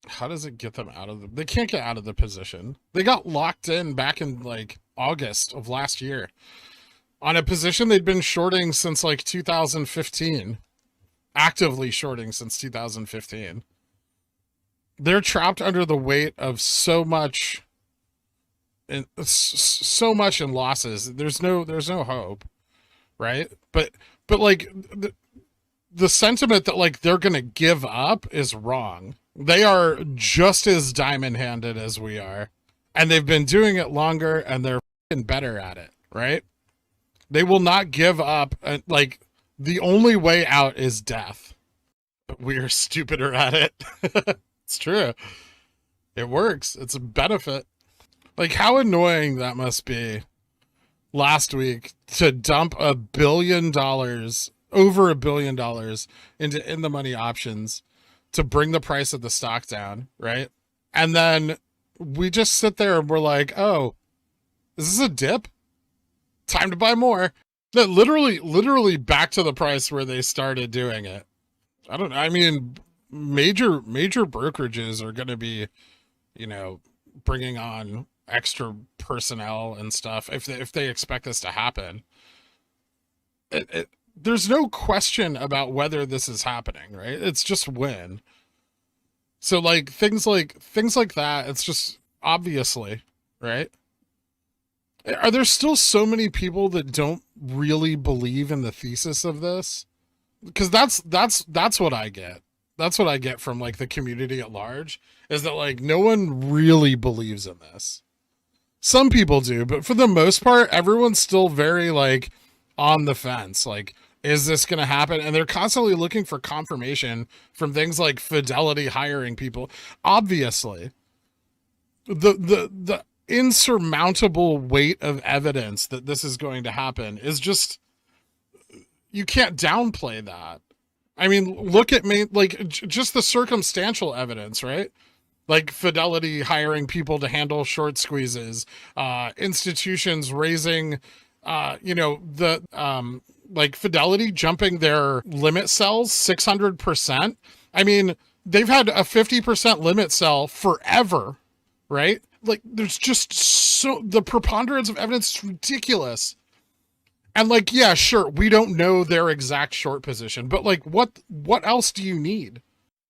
How does it get them out of the... They can't get out of the position. They got locked in back in like August of last year on a position they'd been shorting since like 2015, actively shorting since 2015. They're trapped under the weight of so much in losses. There's no hope, right? But like the sentiment that like they're gonna give up is wrong. They are just as diamond handed as we are, and they've been doing it longer, and they're better at it, right? They will not give up. Like the only way out is death. But we are stupider at it. It's true. It works. It's a benefit. Like how annoying that must be last week to dump $1 billion, over $1 billion into in the money options to bring the price of the stock down, right? And then we just sit there and we're like, oh, is this a dip? Time to buy more. No, literally back to the price where they started doing it. I don't know. I mean, major brokerages are going to be, bringing on extra personnel and stuff if they expect this to happen. There's no question about whether this is happening, right? It's just when. So like things like that, it's just obviously, right? Are there still so many people that don't really believe in the thesis of this? Because that's what I get. That's what I get from like the community at large is that like no one really believes in this. Some people do, but for the most part, everyone's still very like on the fence. Like, is this going to happen? And they're constantly looking for confirmation from things like Fidelity hiring people. Obviously, the insurmountable weight of evidence that this is going to happen is just you can't downplay that. I mean, look at me like just the circumstantial evidence, right? Like Fidelity hiring people to handle short squeezes, institutions raising, the like Fidelity jumping their limit cells 600%. I mean, they've had a 50% limit cell forever, right? Like, there's just so the preponderance of evidence is ridiculous. And like, yeah, sure, we don't know their exact short position, but like, what else do you need?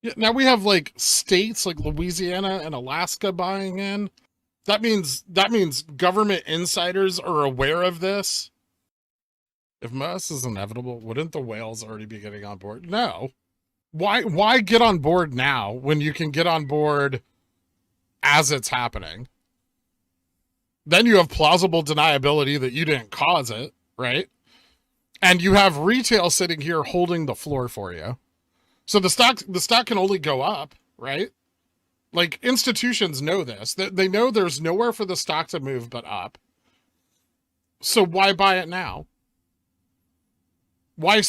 Yeah, now we have like states like Louisiana and Alaska buying in. That means government insiders are aware of this. If MOASS is inevitable, wouldn't the whales already be getting on board? No. Why get on board now when you can get on board as it's happening? Then you have plausible deniability that you didn't cause it, right? And you have retail sitting here holding the floor for you. So the stock can only go up, right? Like institutions know this. They know there's nowhere for the stock to move but up. So why buy it now? Why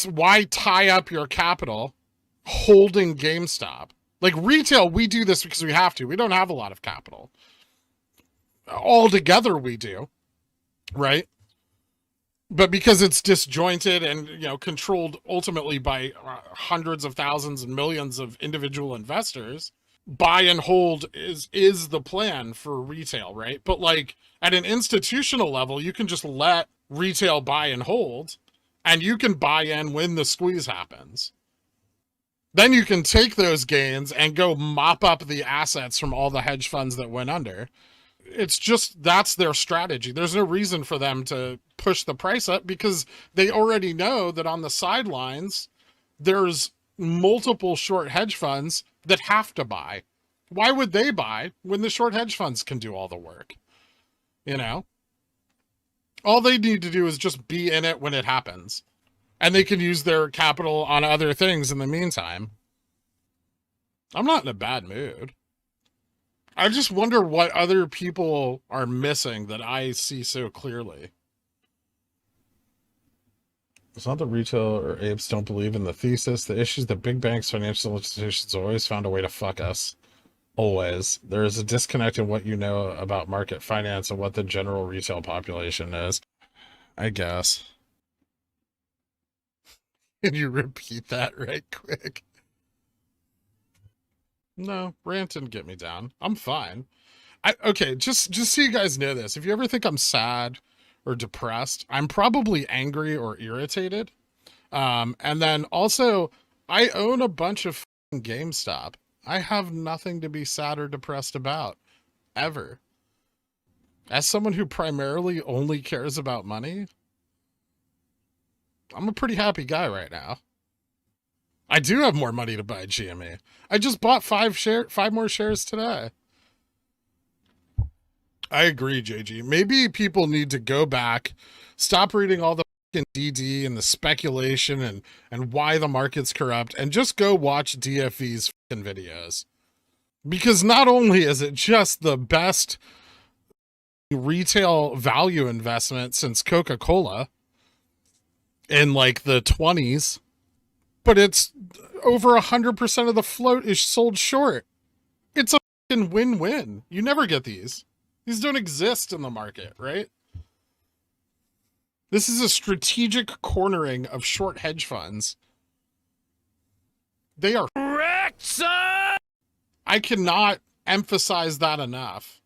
tie up your capital holding GameStop? Like retail, we do this because we have to. We don't have a lot of capital. All together we do, right? But because it's disjointed and controlled ultimately by hundreds of thousands and millions of individual investors, buy and hold is the plan for retail, right? But like at an institutional level, you can just let retail buy and hold, and you can buy in when the squeeze happens. Then you can take those gains and go mop up the assets from all the hedge funds that went under. It's just that's their strategy. There's no reason for them to push the price up because they already know that on the sidelines there's multiple short hedge funds that have to buy. Why would they buy when the short hedge funds can do all the work? All they need to do is just be in it when it happens, and they can use their capital on other things in the meantime. I'm not in a bad mood. I just wonder what other people are missing that I see so clearly. It's not that retail or apes don't believe in the thesis. The issue is that big banks, financial institutions always found a way to fuck us. Always. There is a disconnect in what you know about market finance and what the general retail population is. I guess. Can you repeat that right quick? No, rant didn't get me down. I'm fine. Okay, just so you guys know this, if you ever think I'm sad or depressed, I'm probably angry or irritated. And then also, I own a bunch of GameStop. I have nothing to be sad or depressed about, ever. As someone who primarily only cares about money, I'm a pretty happy guy right now. I do have more money to buy GME. I just bought five more shares today. I agree, JG. Maybe people need to go back, stop reading all the DD and the speculation and why the market's corrupt, and just go watch DFV's videos. Because not only is it just the best retail value investment since Coca-Cola in like the 20s, but it's over 100% of the float is sold short. It's a fucking win-win. You never get these. These don't exist in the market, right? This is a strategic cornering of short hedge funds. They are correct, son! I cannot emphasize that enough.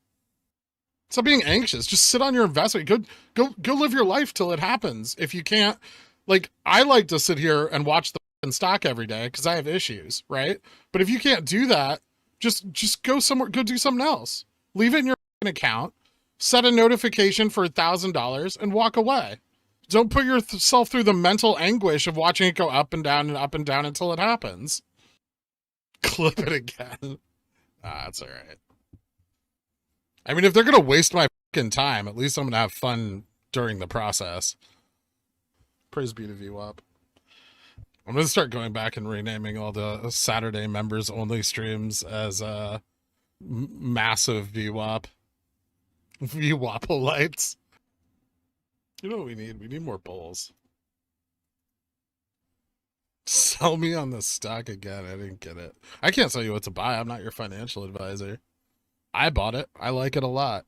Stop being anxious. Just sit on your investment. Go live your life till it happens. If you can't, like, I like to sit here and watch the stock every day because I have issues, right? But if you can't do that, just go somewhere, go do something else. Leave it in your account, set a notification for $1,000 and walk away. Don't put yourself through the mental anguish of watching it go up and down until it happens. Clip it again. That's all right. I mean, if they're going to waste my fucking time, at least I'm going to have fun during the process. Praise be to VWAP. I'm going to start going back and renaming all the Saturday members only streams as massive VWAP. VWAPolites. You know what we need? We need more bulls. Sell me on the stock again. I didn't get it. I can't tell you what to buy. I'm not your financial advisor. I bought it. I like it a lot.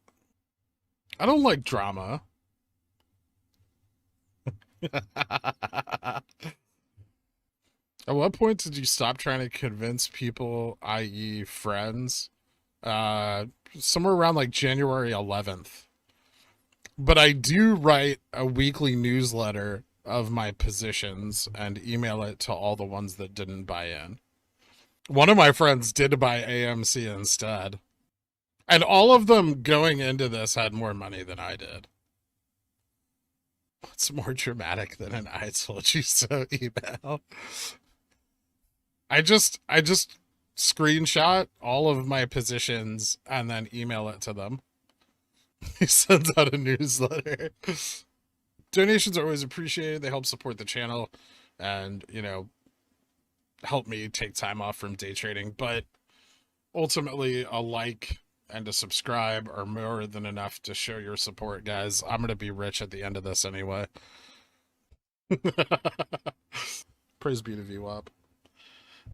I don't like drama. At what point did you stop trying to convince people, i.e. friends? Somewhere around like January 11th. But I do write a weekly newsletter of my positions and email it to all the ones that didn't buy in. One of my friends did buy AMC instead. And all of them going into this had more money than I did. What's more dramatic than an I told you so email? I just screenshot all of my positions and then email it to them. He sends out a newsletter. Donations are always appreciated. They help support the channel and, you know, help me take time off from day trading. But ultimately, a like and a subscribe are more than enough to show your support, guys. I'm going to be rich at the end of this anyway. Praise be to VWAP.